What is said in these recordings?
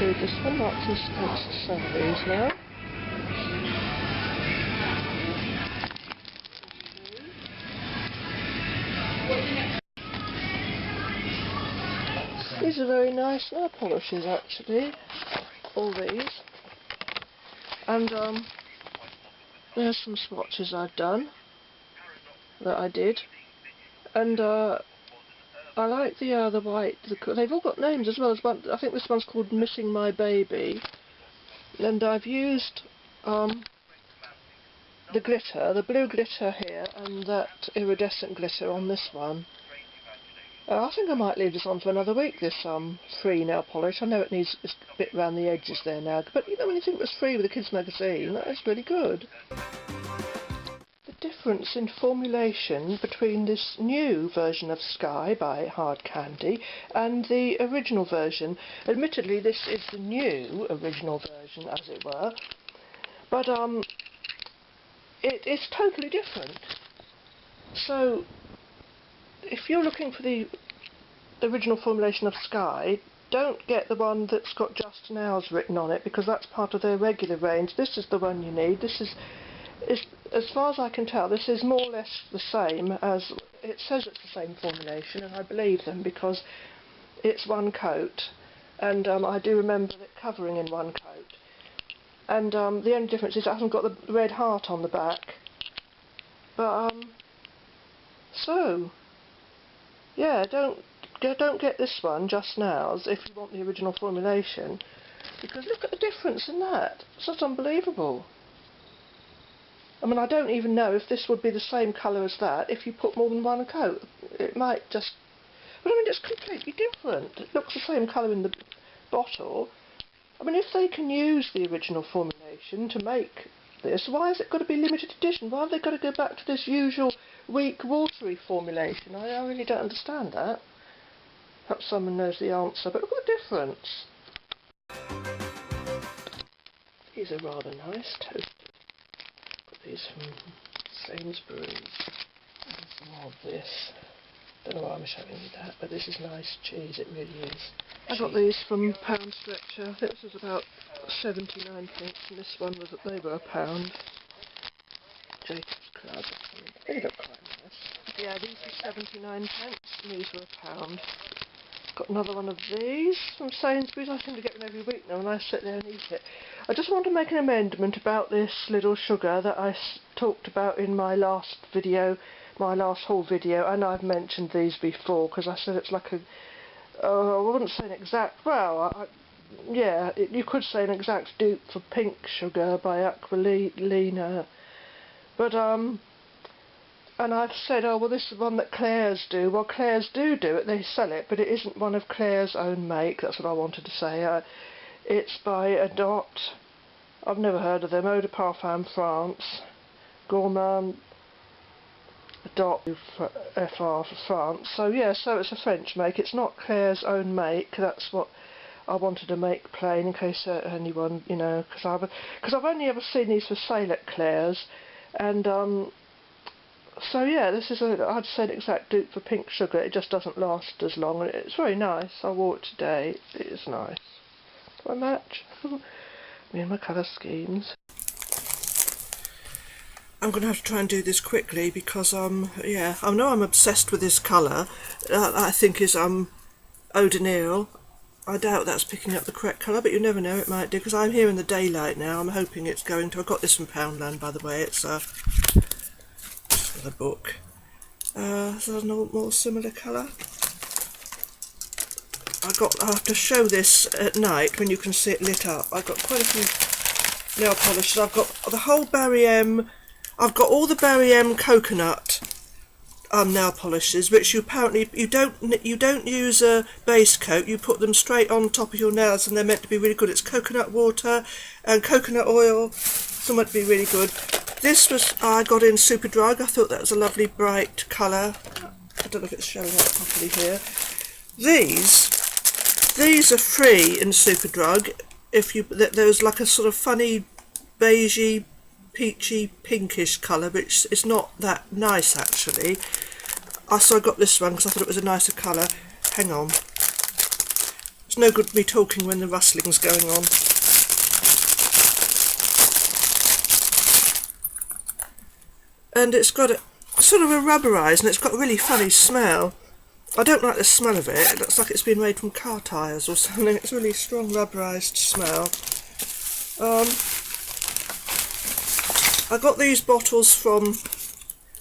include this one, Marks and Spencer sell these now. These are very nice nail polishes actually, all these. And there's some swatches I've done, that I did. And I like the white, they've all got names as well. As one, I think this one's called Missing My Baby. And I've used the glitter, the blue glitter here, and that iridescent glitter on this one. I think I might leave this on for another week, this free nail polish. I know it needs a bit round the edges there now, but you know, when you think it was free with a kids magazine, that is really good. The difference in formulation between this new version of Sky by Hard Candy and the original version. Admittedly, this is the new original version, as it were, but it's totally different. So if you're looking for the original formulation of Sky, don't get the one that's got Just Nails written on it, because that's part of their regular range. This is the one you need. This is as far as I can tell, this is more or less the same as, it says it's the same formulation, and I believe them because it's one coat, and I do remember it covering in one coat. And the only difference is it hasn't got the red heart on the back. But so yeah, don't get this one, Just Nails, if you want the original formulation, because look at the difference in that. It's just unbelievable. I mean, I don't even know if this would be the same colour as that if you put more than one coat. It might just... But I mean, it's completely different. It looks the same colour in the bottle. I mean, if they can use the original formulation to make this, why has it got to be limited edition? Why have they got to go back to this usual weak, watery formulation? I really don't understand that. Perhaps someone knows the answer, but look at the difference. These are rather nice, toasted. Got these from Sainsbury. There's more of this. Don't know why I'm showing you that, but this is nice cheese, it really is. I got these from Poundstretcher. I think this was about 79 pence, and this one was, they were £1. Jacob's Club. They look quite nice. Yeah, these were 79 pence, and these were £1. Got another one of these from Sainsbury's. I seem to get them every week now, and I sit there and eat it. I just want to make an amendment about this little sugar that I talked about in my last video, my last haul video, and I've mentioned these before, because I said it's like a... I wouldn't say an exact... Well, yeah, you could say an exact dupe for pink sugar by Aquilina. But, and I've said, oh, well, this is one that Claire's do. Well, Claire's do it, they sell it, but it isn't one of Claire's own make. That's what I wanted to say. It's by a Dot. I've never heard of them. Eau de Parfum France. Gourmand Dot FR for France. So yeah, so it's a French make. It's not Claire's own make. That's what I wanted to make plain in case anyone, you know, because I've only ever seen these for sale at Claire's, and so yeah, this is I'd say an exact dupe for pink sugar. It just doesn't last as long, and it's very nice. I wore it today. It is nice. Do I match? Me and my colour schemes. I'm going to have to try and do this quickly because yeah, I know I'm obsessed with this colour. I think is Eau de Nil. I doubt that's picking up the correct colour, but you never know, it might do, because I'm here in the daylight now. I'm hoping it's going to... I got this from Poundland, by the way. It's the book. Is there a more similar colour? I have to show this at night when you can see it lit up. I've got quite a few nail polishes. I've got the whole Barry M. I've got all the Barry M Coconut nail polishes, which you apparently you don't use a base coat. You put them straight on top of your nails, and they're meant to be really good. It's coconut water and coconut oil. It's meant to be really good. This was I got in Superdrug. I thought that was a lovely bright colour. I don't know if it's showing up properly here. These are free in Superdrug. There's like a sort of funny beigey, peachy, pinkish colour, which is not that nice actually. So I got this one because I thought it was a nicer colour. Hang on. It's no good me talking when the rustling's going on. And it's got a sort of a rubberised, and it's got a really funny smell. I don't like the smell of it. It looks like it's been made from car tyres or something. It's a really strong rubberised smell. I got these bottles from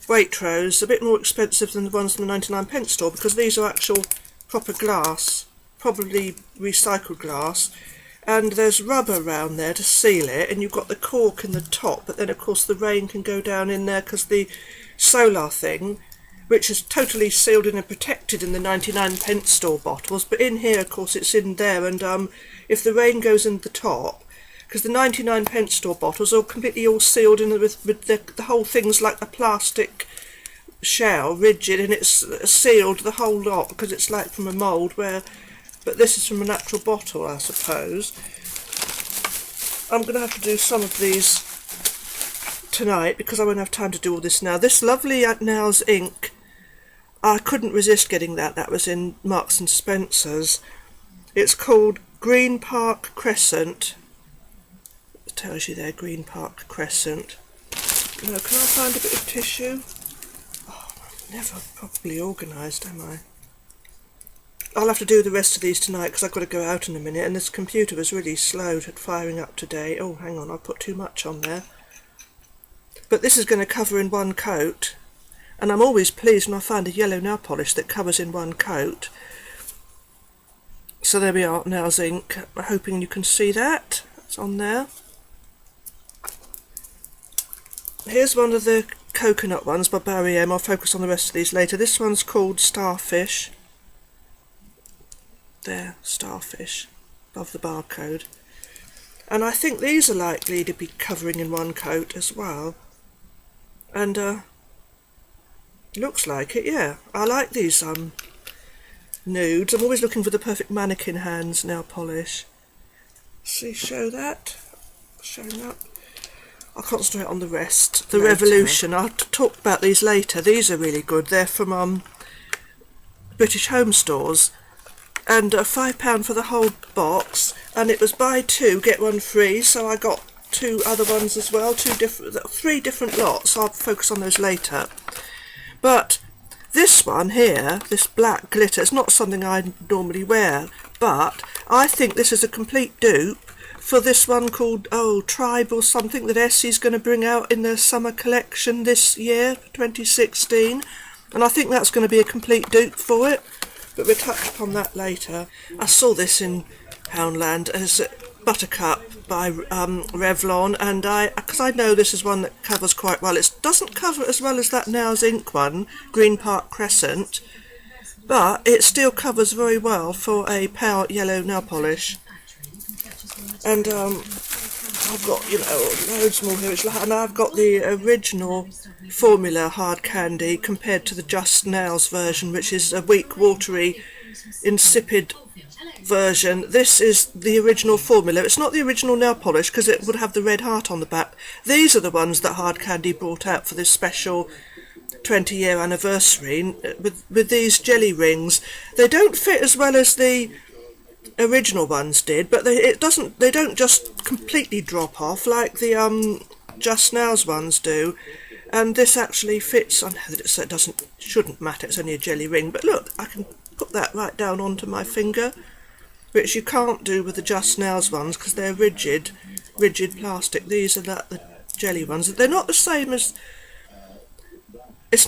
Waitrose, a bit more expensive than the ones in the 99p store, because these are actual proper glass, probably recycled glass, and there's rubber around there to seal it, and you've got the cork in the top, but then of course the rain can go down in there because the solar thing, which is totally sealed in and protected in the 99p store bottles, but in here of course it's in there, and if the rain goes in the top, because the 99p store bottles are completely all sealed in with the whole thing's like a plastic shell, rigid, and it's sealed the whole lot because it's like from a mould, but this is from a natural bottle, I suppose. I'm going to have to do some of these tonight because I won't have time to do all this now. This lovely Nails ink, I couldn't resist getting that. That was in Marks and Spencer's. It's called Green Park Crescent. It tells you there, Green Park Crescent. Now, can I find a bit of tissue? Oh, I'm never properly organised, am I? I'll have to do the rest of these tonight because I've got to go out in a minute, and this computer was really slow at firing up today. Oh, hang on, I've put too much on there. But this is going to cover in one coat, and I'm always pleased when I find a yellow nail polish that covers in one coat. So there we are, Nails ink. I'm hoping you can see that. It's on there. Here's one of the coconut ones by Barry M. I'll focus on the rest of these later. This one's called Starfish. There, Starfish, above the barcode. And I think these are likely to be covering in one coat as well. And looks like it, yeah. I like these nudes. I'm always looking for the perfect mannequin hands nail polish. See, show that. Showing up. I'll concentrate on the rest. The Revolution. I'll talk about these later. These are really good. They're from British Home Stores. And £5 for the whole box, and it was buy two get one free, so I got two other ones as well, three different lots. I'll focus on those later. But this one here, this black glitter, it's not something I normally wear, but I think this is a complete dupe for this one called Tribe or something that Essie's going to bring out in their summer collection this year, 2016, and I think that's going to be a complete dupe for it. But we'll touch upon that later. I saw this in Poundland as Buttercup by Revlon, and because I know this is one that covers quite well. It doesn't cover as well as that Nails ink one, Green Park Crescent, but it still covers very well for a pale yellow nail polish. And I've got, loads more here. And I've got the original formula hard candy compared to the Just Nails version, which is a weak, watery, insipid version. This is the original formula. It's not the original nail polish because it would have the red heart on the back. These are the ones that Hard Candy brought out for this special 20-year anniversary with these jelly rings. They don't fit as well as the original ones did, but they don't just completely drop off like the Just Nails ones do. And this actually fits. I know that it shouldn't matter, it's only a jelly ring, but look, I can put that right down onto my finger, which you can't do with the Just Nails ones because they're rigid plastic. These are the jelly ones. They're not the same as. It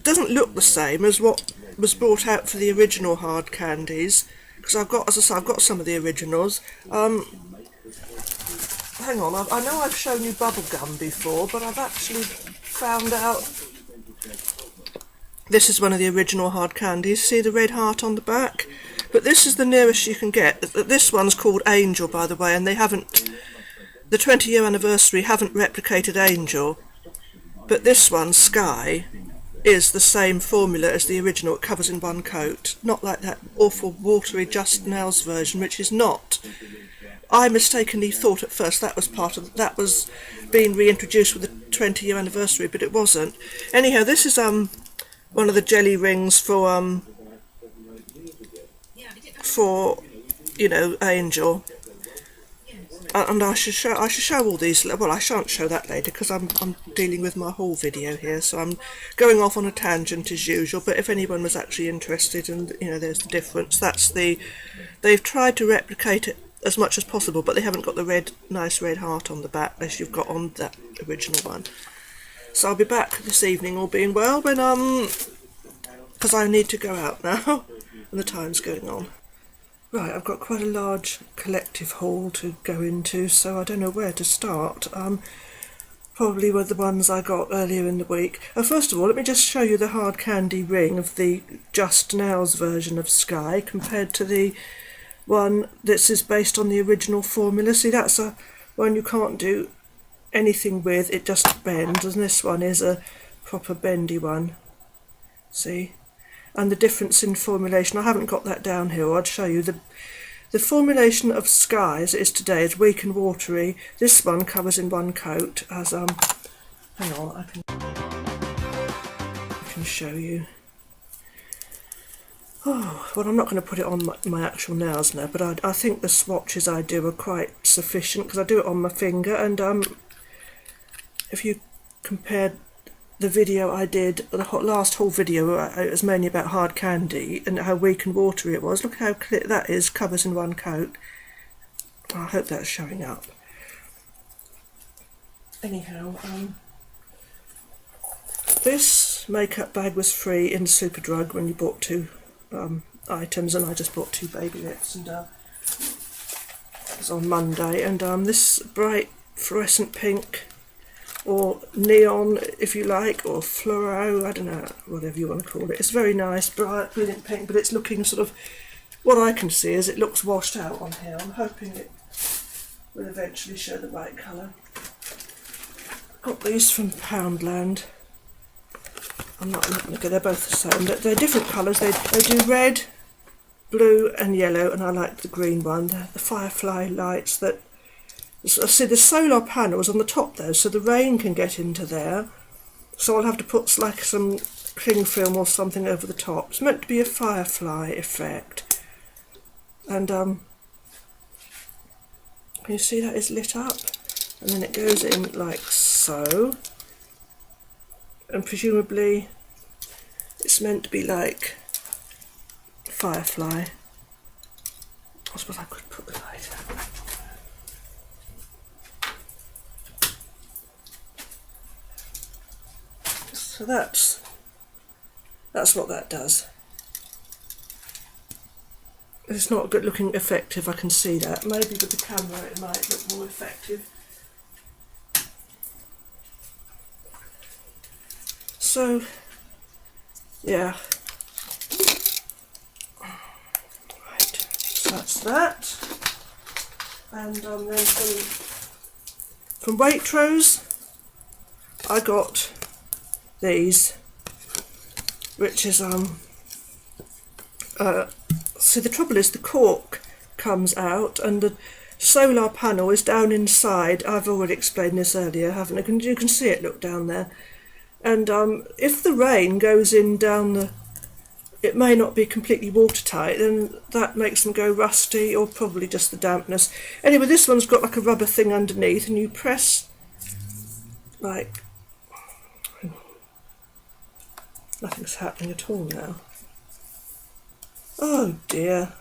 doesn't look the same as what was brought out for the original hard candies. Because I've got, as I say, I've got some of the originals. Hang on, I know I've shown you bubblegum before, but I've actually found out this is one of the original hard candies. See the red heart on the back? But this is the nearest you can get. This one's called Angel, by the way, and they haven't, the 20-year anniversary haven't replicated Angel. But this one, Sky, is the same formula as the original. It covers in one coat, not like that awful watery Just Nails version, which is not. I mistakenly thought at first that was being reintroduced with the 20-year anniversary, but it wasn't. Anyhow, this is you know, Angel. And I should show all these. Well, I shan't show that later because I'm dealing with my haul video here, so I'm going off on a tangent as usual. But if anyone was actually interested, and you know, there's the difference. They've tried to replicate it as much as possible, but they haven't got the nice red heart on the back as you've got on that original one. So I'll be back this evening, all being well, when because I need to go out now, and the time's going on. Right, I've got quite a large collective haul to go into, so I don't know where to start. Probably with the ones I got earlier in the week. First of all, let me just show you the hard candy ring of the Just Nails version of Sky compared to the one that is based on the original formula. See, that's a one you can't do anything with, it just bends, and this one is a proper bendy one. See? And the difference in formulation, I haven't got that down here, I'd show you. The formulation of Sky as it is today is weak and watery. This one covers in one coat as, hang on, I can show you. Oh, well, I'm not going to put it on my actual nails now, but I think the swatches I do are quite sufficient because I do it on my finger, and if you compared the video I did, the last whole video, it was mainly about hard candy and how weak and watery it was. Look how clear that is, covers in one coat. I hope that's showing up. Anyhow, this makeup bag was free in Superdrug when you bought 2 items, and I just bought 2 baby lips, and it was on Monday. And this bright fluorescent pink, or neon if you like, or fluoro, I don't know, whatever you want to call it. It's very nice, bright, brilliant pink, but it's looking sort of, what I can see is it looks washed out on here. I'm hoping it will eventually show the right colour. Got these from Poundland. I'm not going to go, they're both the same. They're different colours. They do red, blue and yellow, and I like the green one, the firefly lights that... See, the solar panels on the top though, so the rain can get into there. So I'll have to put like some cling film or something over the top. It's meant to be a firefly effect. And can you see that is lit up? And then it goes in like so. And presumably it's meant to be like firefly. I suppose I could put the light out. So that's what that does. It's not good looking effective, I can see that. Maybe with the camera it might look more effective. So, yeah. Right, so that's that. And then from Waitrose, I got these, which is see, the trouble is the cork comes out and the solar panel is down inside. I've already explained this earlier, haven't I? You can see it, look down there. And if the rain goes in down the, it may not be completely watertight, then that makes them go rusty, or probably just the dampness. Anyway, this one's got like a rubber thing underneath, and you press like... Nothing's happening at all now. Oh dear.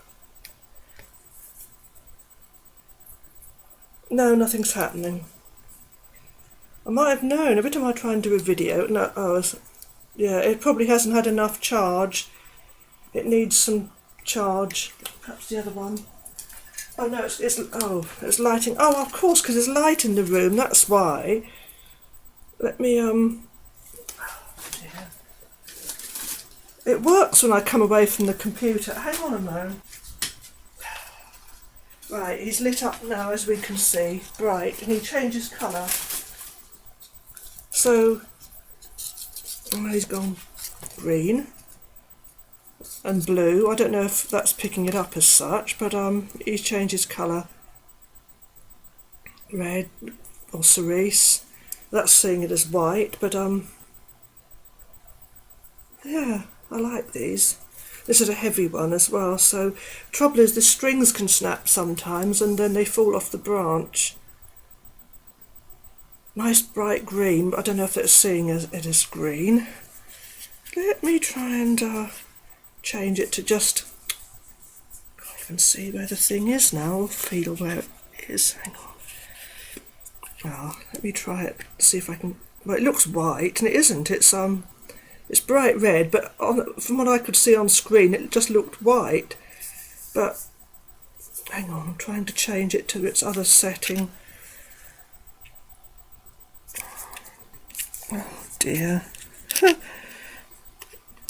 No, nothing's happening. I might have known. Every time I try and do a video, no, yeah, it probably hasn't had enough charge. It needs some charge. Perhaps the other one. Oh no, it's lighting. Oh, of course, because there's light in the room. That's why. Let me It works when I come away from the computer. Hang on a moment. Right, he's lit up now, as we can see, bright, and he changes colour. So, he's gone green and blue. I don't know if that's picking it up as such, but he changes colour. Red or cerise. That's seeing it as white, but yeah, I like these. This is a heavy one as well, so trouble is the strings can snap sometimes and then they fall off the branch. Nice bright green, but I don't know if it's seeing it as green. Let me try and change it to just... Can't even see where the thing is now, or feel where it is. Hang on. Well, let me try it, see if I can... Well, it looks white, and it isn't. It's bright red, but from what I could see on screen, it just looked white. But, hang on, I'm trying to change it to its other setting. Oh dear.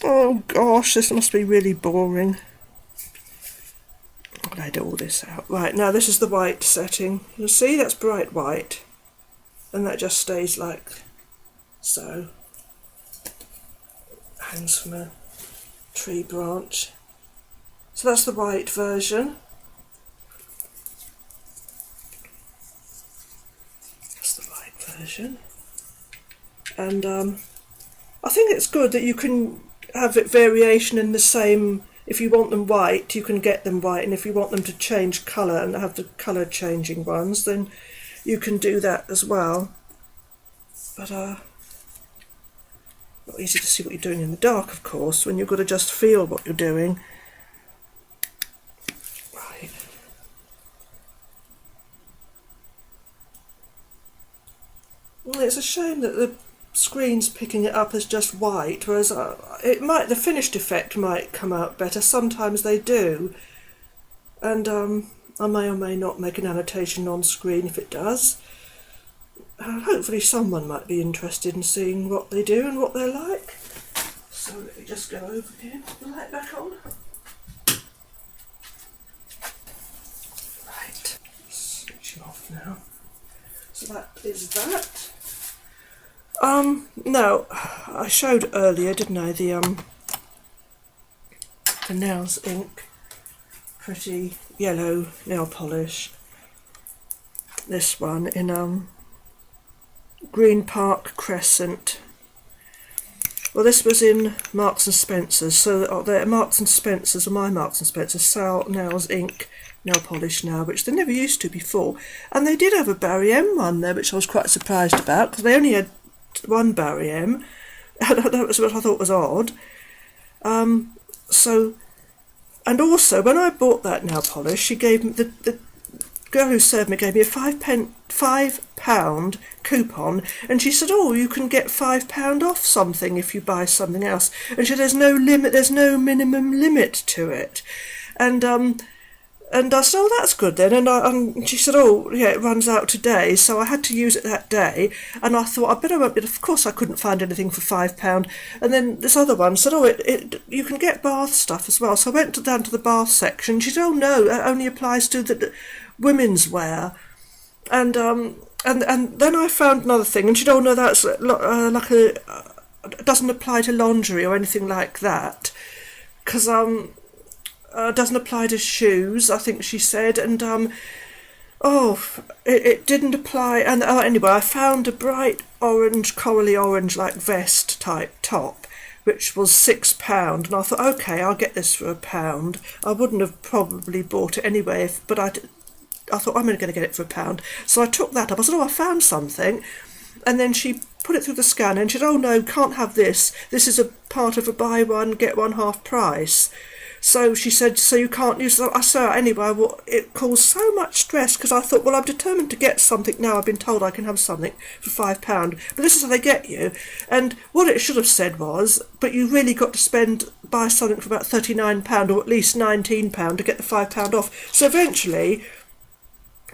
Oh gosh, this must be really boring. I'm going to edit all this out. Right, now this is the white setting. You see, that's bright white. And that just stays like so. Hangs from a tree branch. So that's the white version. That's the white version. And I think it's good that you can have it variation in the same. If you want them white, you can get them white, and if you want them to change colour and have the colour changing ones, then you can do that as well. But not easy to see what you're doing in the dark, of course, when you've got to just feel what you're doing. Right. Well, it's a shame that the screen's picking it up as just white, whereas the finished effect might come out better. Sometimes they do, and I may or may not make an annotation on screen if it does. Hopefully someone might be interested in seeing what they do and what they're like. So let me just go over here, put the light back on. Right, switching off now. So that is that. Now, I showed earlier, didn't I, the Nails ink, pretty yellow nail polish. This one in Green Park Crescent. Well, this was in Marks and Spencer's, so they're Marks and Spencer's, or my Marks and Spencer's, sell Nails ink nail polish now, which they never used to before. And they did have a Barry M one there, which I was quite surprised about, because they only had one Barry M. That was what I thought was odd. So, and also when I bought that nail polish, she gave me the girl who served me gave me a £5 coupon, and she said, "Oh, you can get £5 off something if you buy something else." And she said, "There's no limit, there's no minimum limit to it." And I said, "Oh, that's good then." And she said, "Oh, yeah, it runs out today." So I had to use it that day. And I thought, I better, of course I couldn't find anything for £5. And then this other one said, "Oh, you can get bath stuff as well." So I went down to the bath section. She said, "Oh, no, it only applies to the women's wear." And then I found another thing. And she said, "Oh, no, that's like it doesn't apply to lingerie or anything like that. Because, doesn't apply to shoes," I think she said, and it didn't apply. And anyway, I found a bright orange, corally orange, like vest type top, which was £6, and I thought, okay, I'll get this for £1. I wouldn't have probably bought it anyway, but I thought, I'm only going to get it for £1. So I took that up. I said, "Oh, I found something." And then she put it through the scanner and she said, "Oh no, can't have this. This is a part of a buy one, get one half price." So she said, "So you can't use that." I said, anyway, well, it caused so much stress, because I thought, well, I'm determined to get something now. I've been told I can have something for £5, but this is how they get you. And what it should have said was, but you really got to buy something for about £39 or at least £19 to get the £5 off. So eventually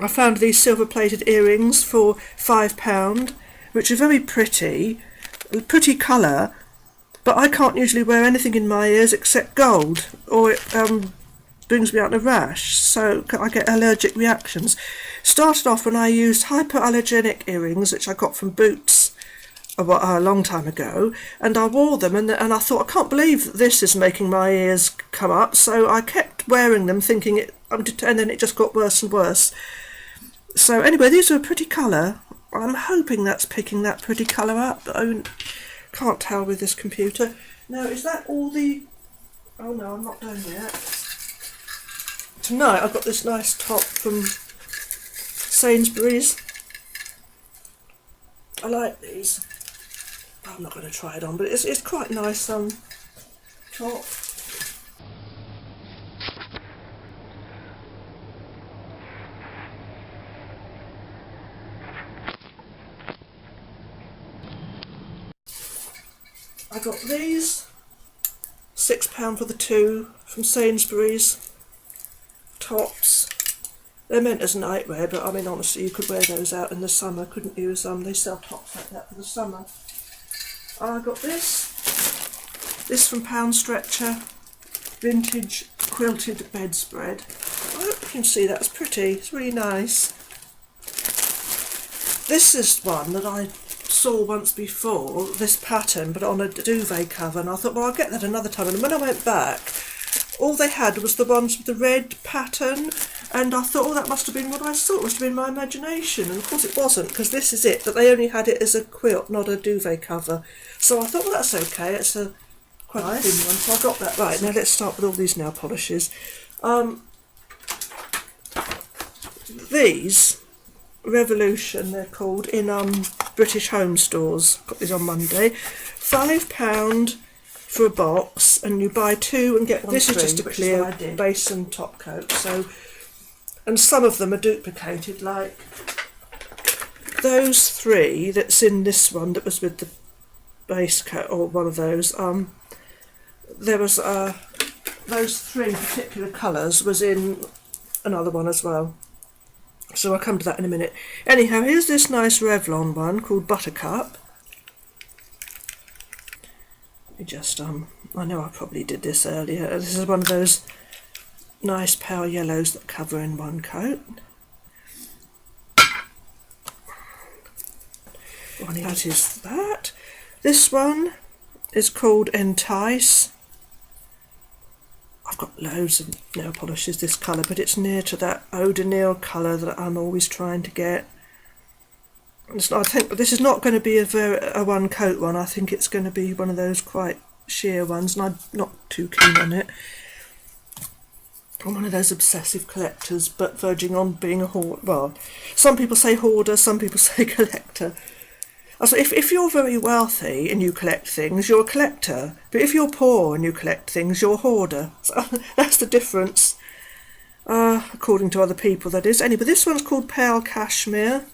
I found these silver-plated earrings for £5, which are very pretty colour. But I can't usually wear anything in my ears except gold, or it brings me out in a rash, so I get allergic reactions. Started off when I used hypoallergenic earrings, which I got from Boots a long time ago, and I wore them, and I thought, I can't believe this is making my ears come up, so I kept wearing them, thinking and then it just got worse and worse. So anyway, these are a pretty colour. I'm hoping that's picking that pretty colour up, but can't tell with this computer. Now, is that all the Oh no, I'm not done yet. Tonight I've got this nice top from Sainsbury's. I like these. I'm not going to try it on, but it's quite nice top. I got these, £6 for the two from Sainsbury's, tops. They're meant as nightwear, but I mean honestly you could wear those out in the summer, couldn't you? They sell tops like that for the summer. I got this from Poundstretcher, vintage quilted bedspread. I hope you can see that's pretty, it's really nice. This is one that I saw once before, this pattern, but on a duvet cover, and I thought, well, I'll get that another time. And when I went back, all they had was the ones with the red pattern, and I thought, oh, that must have been what I saw. It must have been my imagination, and of course it wasn't, because this is it, but they only had it as a quilt, not a duvet cover. So I thought, well, that's okay, it's a quite a thin one, so I got that. Right, now let's start with all these nail polishes. These Revolution, they're called, in British home stores. Got these on Monday. £5 for a box, and you buy two and get one free. This is just a clear base and top coat. So, and some of them are duplicated, like those three that's in this one that was with the base coat, or one of those. There was those three particular colours was in another one as well. So I'll come to that in a minute. Anyhow, here's this nice Revlon one called Buttercup. I know I probably did this earlier. This is one of those nice pale yellows that cover in one coat. That is that. This one is called Entice. I've got loads of nail polishes this colour, but it's near to that eau de nail colour that I'm always trying to get. I think this is not going to be a one coat one. I think it's going to be one of those quite sheer ones, and I'm not too keen on it. I'm one of those obsessive collectors, but verging on being a hoarder. Well, some people say hoarder, some people say collector. So if you're very wealthy and you collect things, you're a collector. But if you're poor and you collect things, you're a hoarder. So that's the difference, according to other people, that is. Anyway, this one's called Pale Cashmere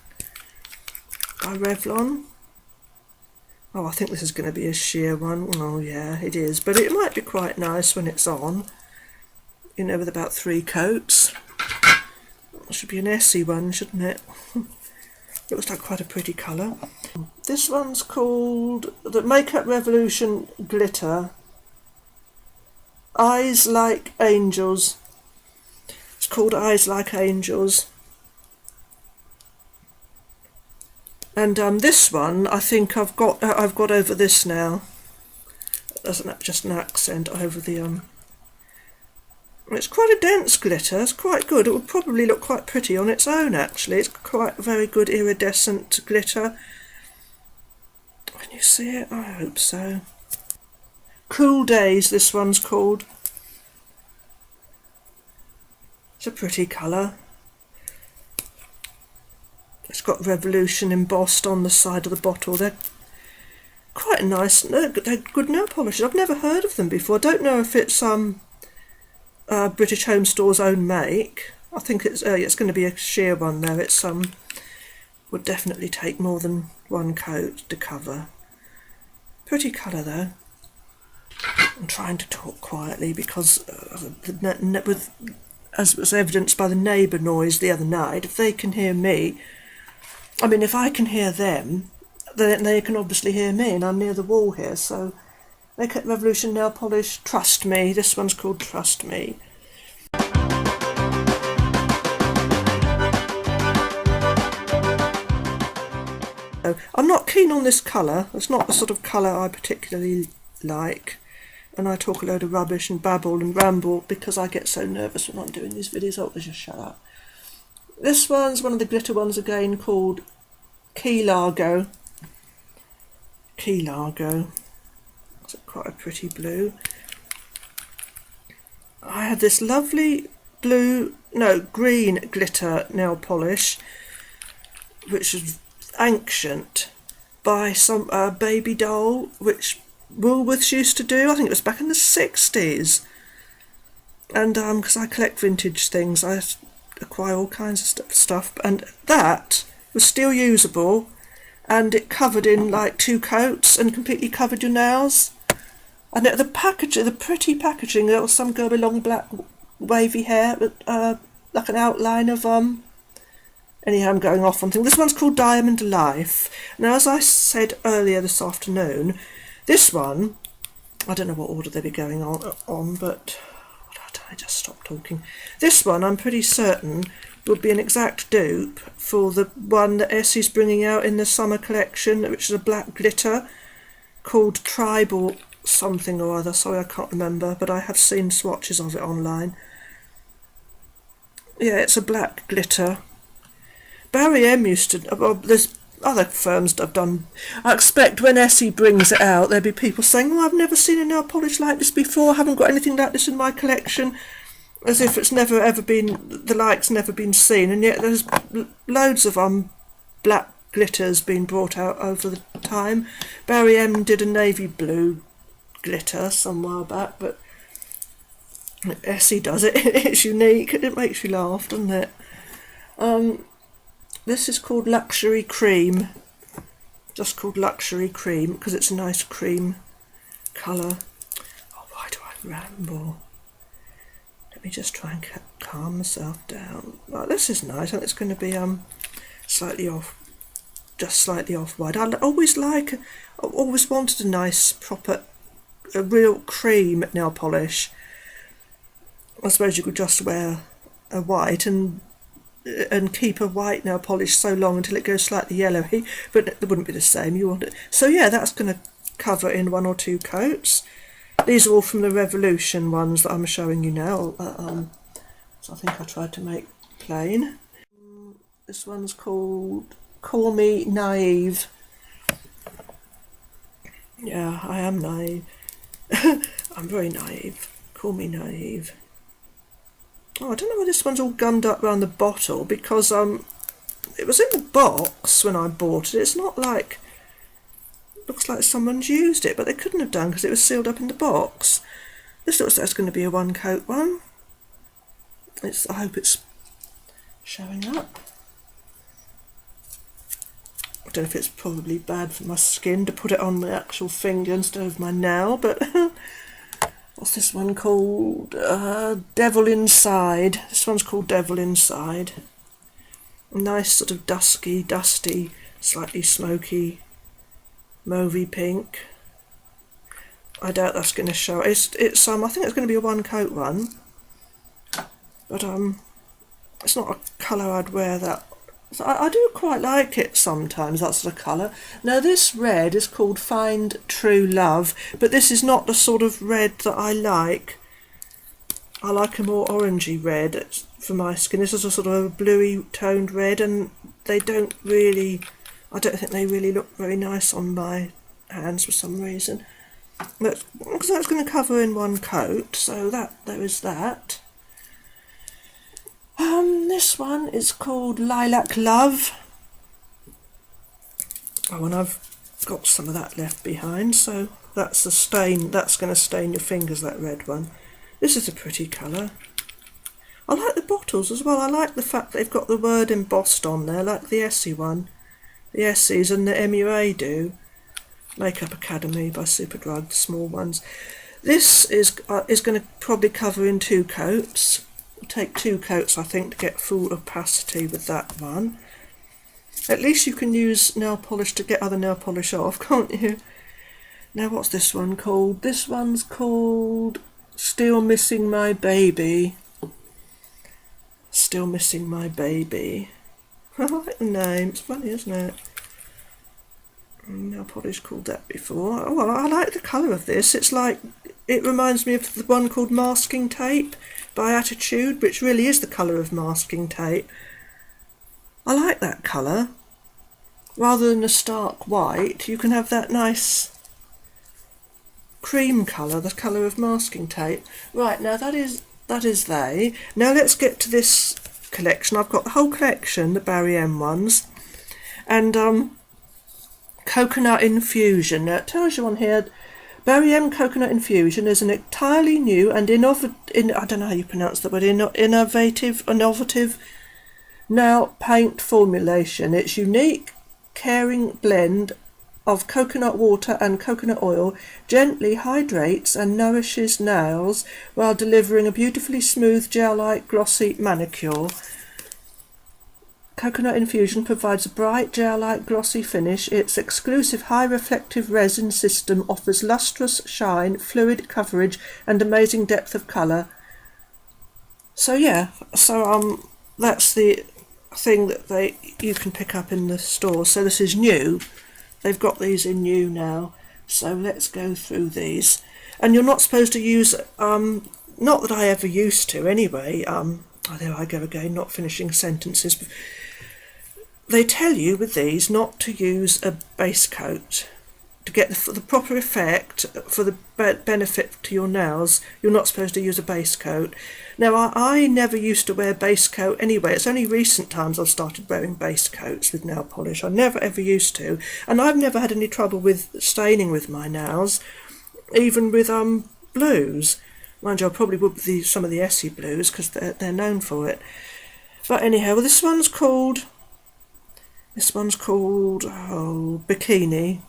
by Revlon. Oh, I think this is going to be a sheer one. Oh, yeah, it is. But it might be quite nice when it's on. You know, with about 3 coats. It should be an Essie one, shouldn't it? It looks like quite a pretty colour. This one's called the Makeup Revolution Glitter. Eyes Like Angels. It's called Eyes Like Angels. And this one, I think I've got over this now. There's just an accent over the It's quite a dense glitter. It's quite good. It would probably look quite pretty on its own, actually. It's quite a very good iridescent glitter. Can you see it? I hope so. Cool Days, this one's called. It's a pretty colour. It's got Revolution embossed on the side of the bottle. They're quite nice. They're good nail polishes. I've never heard of them before. I don't know if it's British Home Store's own make. I think it's going to be a sheer one though. It's would definitely take more than one coat to cover. Pretty colour though. I'm trying to talk quietly because as was evidenced by the neighbour noise the other night, if they can hear me, I mean if I can hear them, then they can obviously hear me, and I'm near the wall here, so Makeup Revolution nail polish, Trust Me. This one's called Trust Me. I'm not keen on this colour. It's not the sort of colour I particularly like. And I talk a load of rubbish and babble and ramble because I get so nervous when I'm doing these videos. Oh, let's just shut up. This one's one of the glitter ones again, called Key Largo. Key Largo. It's quite a pretty blue. I had this lovely green glitter nail polish, which was ancient, by some baby doll, which Woolworths used to do. I think it was back in the 60s. And because I collect vintage things, I acquire all kinds of stuff, and that was still usable, and it covered in like 2 coats and completely covered your nails. And the packaging, the pretty packaging, there was some girl with long black wavy hair, like an outline of anyhow, I'm going off on things. This one's called Diamond Life. Now, as I said earlier this afternoon, this one, I don't know what order they'll be going on, but I just stop talking. This one, I'm pretty certain, would be an exact dupe for the one that Essie's bringing out in the summer collection, which is a black glitter called Tribal something or other. Sorry, I can't remember, but I have seen swatches of it online. Yeah, it's a black glitter. Barry M used to, well, there's other firms that have done. I expect when Essie brings it out, there'll be people saying, oh, I've never seen a nail polish like this before, I haven't got anything like this in my collection, as if it's never ever been, the like's never been seen, and yet there's loads of black glitters being brought out over the time. Barry M did a navy blue glitter some while back, but Essie does it. It's unique. It makes you laugh, doesn't it? This is called Luxury Cream. Just called Luxury Cream because it's a nice cream colour. Oh, why do I ramble? Let me just try and calm myself down. Right, this is nice, and it's going to be slightly off, just slightly off-white. I always wanted a nice proper, a real cream nail polish. I suppose you could just wear a white and keep a white nail polish so long until it goes slightly yellowy, but it wouldn't be the same. You want it. So yeah, that's going to cover in 1 or 2 coats. These are all from the Revolution ones that I'm showing you now. So I think I tried to make plain. This one's called Call Me Naive. Yeah, I am naive. I'm very naive. Call me naive. Oh, I don't know why this one's all gummed up around the bottle, because it was in the box when I bought it. It's not like, looks like someone's used it, but they couldn't have done because it was sealed up in the box. This looks like it's going to be a 1 coat one. I hope it's showing up. I don't know if it's probably bad for my skin to put it on my actual finger instead of my nail, but what's this one called? Devil Inside. This one's called Devil Inside. A nice sort of dusty, slightly smoky, mauvey pink. I doubt that's going to show. I think it's going to be a 1 coat one, but it's not a colour I'd wear that. So I do quite like it sometimes, that sort of colour. Now this red is called Find True Love, but this is not the sort of red that I like. I like a more orangey red for my skin. This is a sort of a bluey toned red, and I don't think they really look very nice on my hands for some reason. But because that's going to cover in 1 coat, so there is that. This one is called Lilac Love. Oh, and I've got some of that left behind, so that's a stain. That's going to stain your fingers, that red one. This is a pretty colour. I like the bottles as well. I like the fact that they've got the word embossed on there, like the Essie one. The Essies and the MUA do. Makeup Academy by Superdrug, the small ones. This is going to probably cover in 2 coats. It'll take 2 coats, I think, to get full opacity with that one. At least you can use nail polish to get other nail polish off, can't you? Now, what's this one called? This one's called Still Missing My Baby. Still Missing My Baby. I like the name. It's funny, isn't it? Nail polish called that before. Oh, well, I like the colour of this. It's like, it reminds me of the one called Masking Tape by Attitude, which really is the colour of masking tape. I like that colour. Rather than a stark white, you can have that nice cream colour, the colour of masking tape. Right, now that is that is they. Now let's get to this collection. I've got the whole collection, the Barry M ones, and Coconut Infusion. Now it tells you on here, Barry M Coconut Infusion is an entirely new and innovative, I don't know how you pronounce that word, innovative nail paint formulation. Its unique, caring blend of coconut water and coconut oil gently hydrates and nourishes nails while delivering a beautifully smooth gel-like glossy manicure. Coconut Infusion provides a bright gel-like glossy finish. Its exclusive high reflective resin system offers lustrous shine, fluid coverage and amazing depth of colour. So yeah, that's the thing that you can pick up in the store. So this is new. They've got these in new now. So let's go through these. And you're not supposed to use, not that I ever used to anyway, oh, there I go again, not finishing sentences. They tell you with these not to use a base coat. To get the proper effect, for the benefit to your nails, you're not supposed to use a base coat. Now, I never used to wear base coat anyway. It's only recent times I've started wearing base coats with nail polish. I never ever used to. And I've never had any trouble with staining with my nails, even with blues. Mind you, I probably would with some of the Essie blues because they're known for it. But anyhow, well, this one's called Bikini.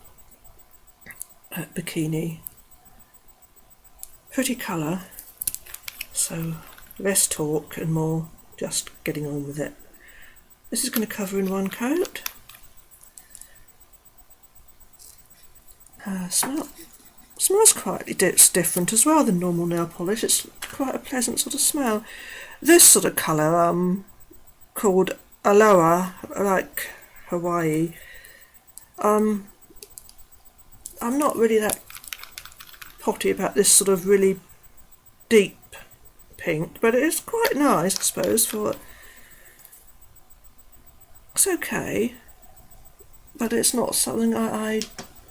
Bikini. Pretty colour. So less talk and more just getting on with it. This is going to cover in one coat. Smells quite different as well than normal nail polish. It's quite a pleasant sort of smell. This sort of colour called Aloha, like Hawaii. I'm not really that potty about this sort of really deep pink, but it is quite nice, I suppose, it's okay, but it's not something I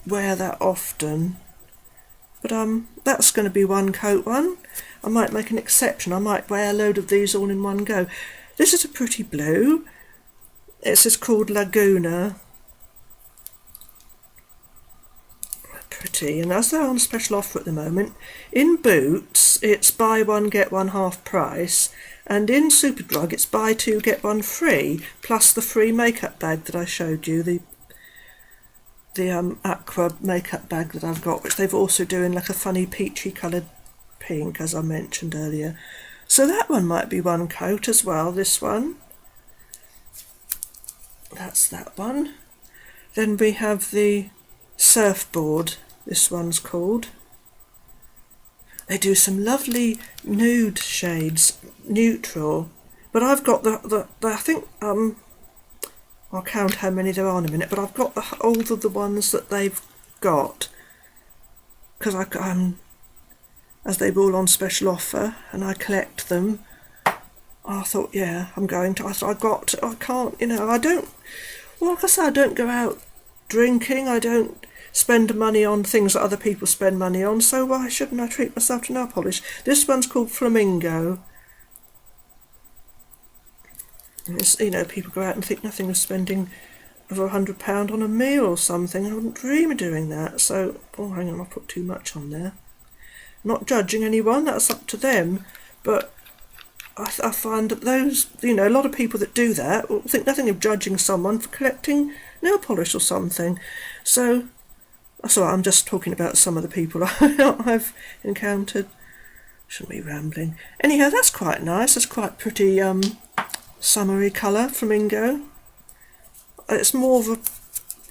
wear that often. But that's going to be one coat one. I might make an exception. I might wear a load of these all in one go. This is a pretty blue. It's called Laguna. Pretty, and as they're on special offer at the moment, in Boots it's buy one get one half price, and in Superdrug it's buy two get one free, plus the free makeup bag that I showed you, the aqua makeup bag that I've got, which they've also doing like a funny peachy coloured pink, as I mentioned earlier. So that one might be one coat as well, this one. That's that one. Then we have the Surfboard, this one's called. They do some lovely nude shades, neutral, but I've got the I think I'll count how many there are in a minute, but I've got all of the ones that they've got, because as they were all on special offer and I collect them. I thought, yeah, I can't, I don't, well, like I said, I don't go out drinking, I don't spend money on things that other people spend money on, so why shouldn't I treat myself to nail polish? This one's called Flamingo. It's, people go out and think nothing of spending over £100 on a meal or something. I wouldn't dream of doing that. So, oh, hang on, I put too much on there. Not judging anyone, that's up to them, but I find that those, a lot of people that do that will think nothing of judging someone for collecting nail polish or something. So I'm just talking about some of the people I've encountered. Shouldn't be rambling. Anyhow, that's quite nice. It's quite pretty summery colour, Flamingo. It's more of a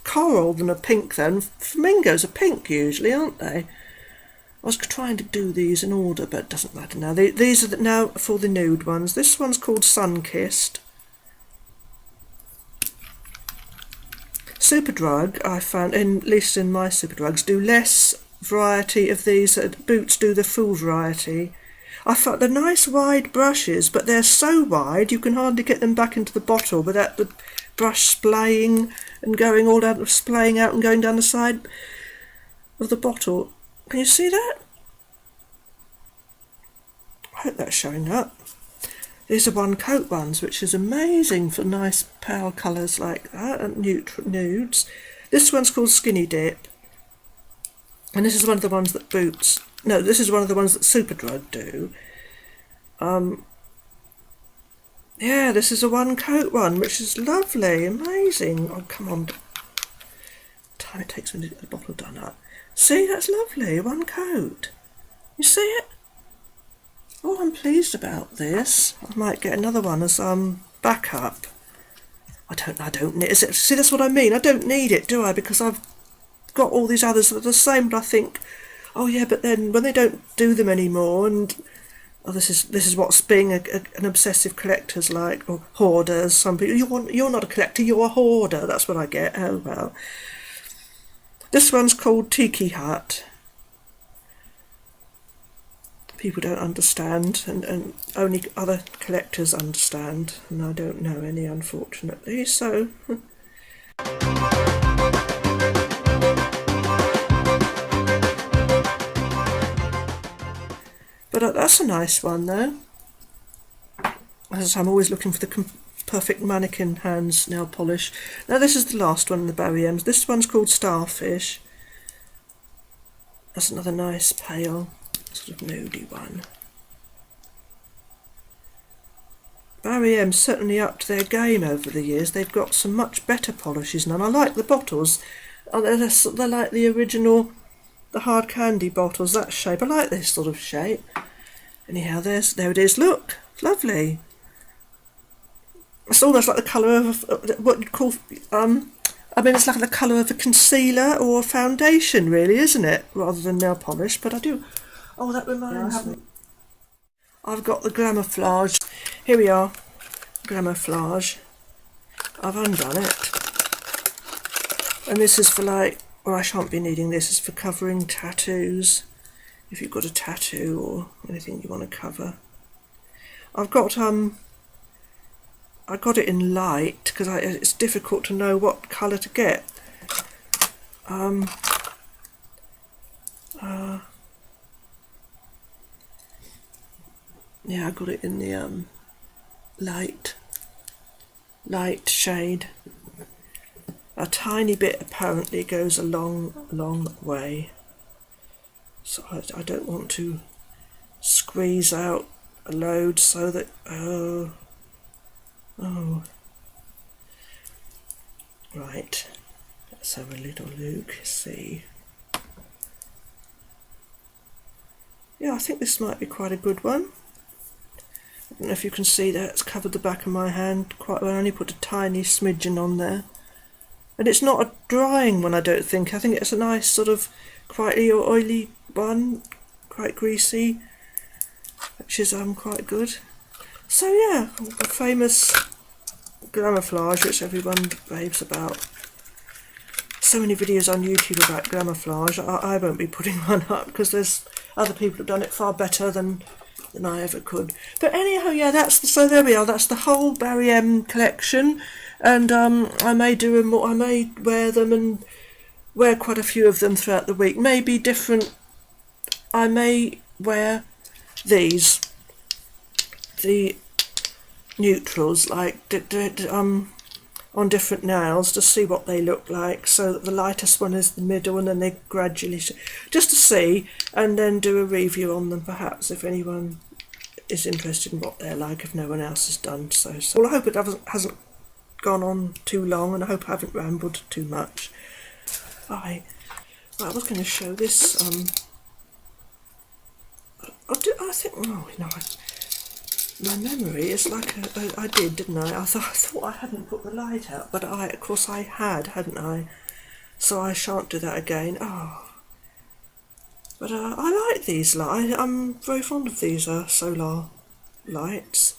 coral than a pink then. Flamingos are pink usually, aren't they? I was trying to do these in order, but it doesn't matter now. These are now for the nude ones. This one's called Sunkissed. Superdrug, I found, at least in my Superdrugs, do less variety of these. Boots do the full variety. I found they're nice wide brushes, but they're so wide you can hardly get them back into the bottle without the brush splaying and going all down, splaying out and going down the side of the bottle. Can you see that? I hope that's showing up. These are one coat ones, which is amazing for nice pale colours like that, and nudes. This one's called Skinny Dip, and this is one of the ones that Boots, no, this is one of the ones that Superdrug do. Yeah, this is a one coat one, which is lovely, amazing. Oh, come on. Time it takes me to get the bottle done up. See, that's lovely, one coat. You see it? Oh, I'm pleased about this. I might get another one as backup. I don't need it. See, that's what I mean. I don't need it, do I? Because I've got all these others that are the same, but I think, oh yeah, but then when they don't do them anymore, and oh, this is what's being an obsessive collector's like, or hoarders. Some people, you're not a collector, you're a hoarder. That's what I get. Oh well. This one's called Tiki Hut. People don't understand, and only other collectors understand, and I don't know any, unfortunately, so but that's a nice one though. As I'm always looking for the perfect mannequin hands nail polish. Now this is the last one in the Barry M's. This one's called Starfish. That's another nice pale sort of nudie one. Barry M's certainly upped their game over the years. They've got some much better polishes now. I like the bottles. They're like the original, the hard candy bottles, that shape. I like this sort of shape. Anyhow, there it is. Look, lovely. It's almost like the colour of what you'd call, I mean, it's like the colour of a concealer or a foundation, really, isn't it? Rather than nail polish, but I do. Oh, that reminds me. I've got the Glamofllauge. Here we are, Glamofllauge. I've undone it. And this is for like, well, I shan't be needing this. It's for covering tattoos. If you've got a tattoo or anything you want to cover. I've got I got it in light because it's difficult to know what colour to get. Yeah, I got it in the light shade. A tiny bit apparently goes a long way. So I don't want to squeeze out a load so that oh right, let's have a little look, see. Yeah, I think this might be quite a good one. I don't know if you can see that it's covered the back of my hand quite well. I only put a tiny smidgen on there. And it's not a drying one, I don't think. I think it's a nice sort of quite oily one, quite greasy, which is quite good. So yeah, the famous Glamofllauge, which everyone raves about. So many videos on YouTube about Glamofllauge. I won't be putting one up because there's other people who've done it far better than I ever could. But anyhow, yeah, so there we are. That's the whole Barry M collection, and I may do them more. I may wear them and wear quite a few of them throughout the week. Maybe different. I may wear these, the neutrals, like on different nails to see what they look like, so that the lightest one is the middle and then they gradually just to see, and then do a review on them perhaps if anyone is interested in what they're like, if no one else has done so. Well, I hope it hasn't gone on too long, and I hope I haven't rambled too much. I was going to show this I think, oh no, my memory is like I did, didn't I? I thought I hadn't put the light out, but of course I hadn't I? So I shan't do that again. Oh, but I like these. I'm very fond of these solar lights.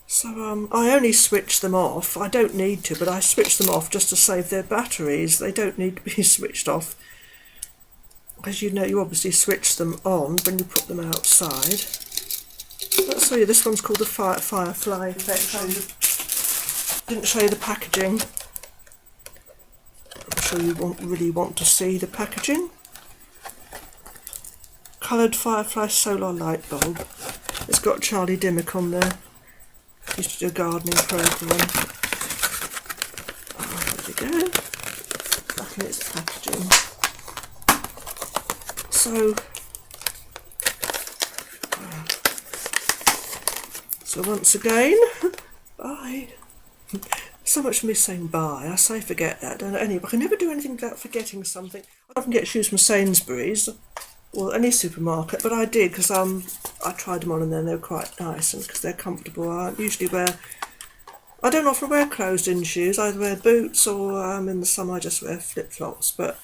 So I only switch them off. I don't need to, but I switch them off just to save their batteries. They don't need to be switched off, because you know you obviously switch them on when you put them outside. Let's show you, this one's called the Firefly Effect. Didn't show you the packaging. I'm sure you really want to see the packaging. coloured Firefly Solar Light Bulb. It's got Charlie Dimmock on there. Used to do a gardening programme. Oh, there we go. Back in its packaging. So once again, bye. So much for me saying bye. I say forget that, don't I? Anyway, I can never do anything without forgetting something. I often get shoes from Sainsbury's or any supermarket, but I did because I tried them on and then they were quite nice and because they're comfortable. I don't often wear closed-in shoes. I either wear boots or in the summer I just wear flip-flops. But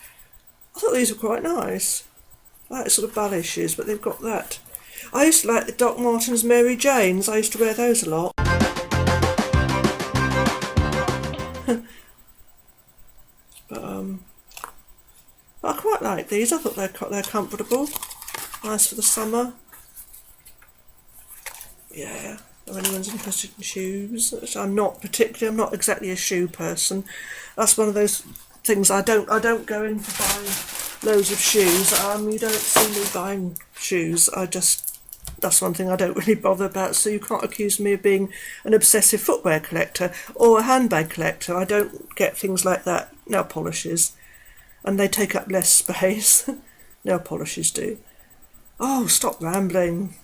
I thought these were quite nice. I like sort of ballet shoes, but they've got that. I used to like the Doc Martens Mary Janes. I used to wear those a lot. But I quite like these. I thought they're comfortable, nice for the summer. Yeah, if anyone's interested in shoes, which I'm not exactly a shoe person. That's one of those things I don't go into buying loads of shoes. You don't see me buying shoes. That's one thing I don't really bother about, so you can't accuse me of being an obsessive footwear collector or a handbag collector. I don't get things like that. Nail polishes, and they take up less space. Nail polishes do. Oh, stop rambling.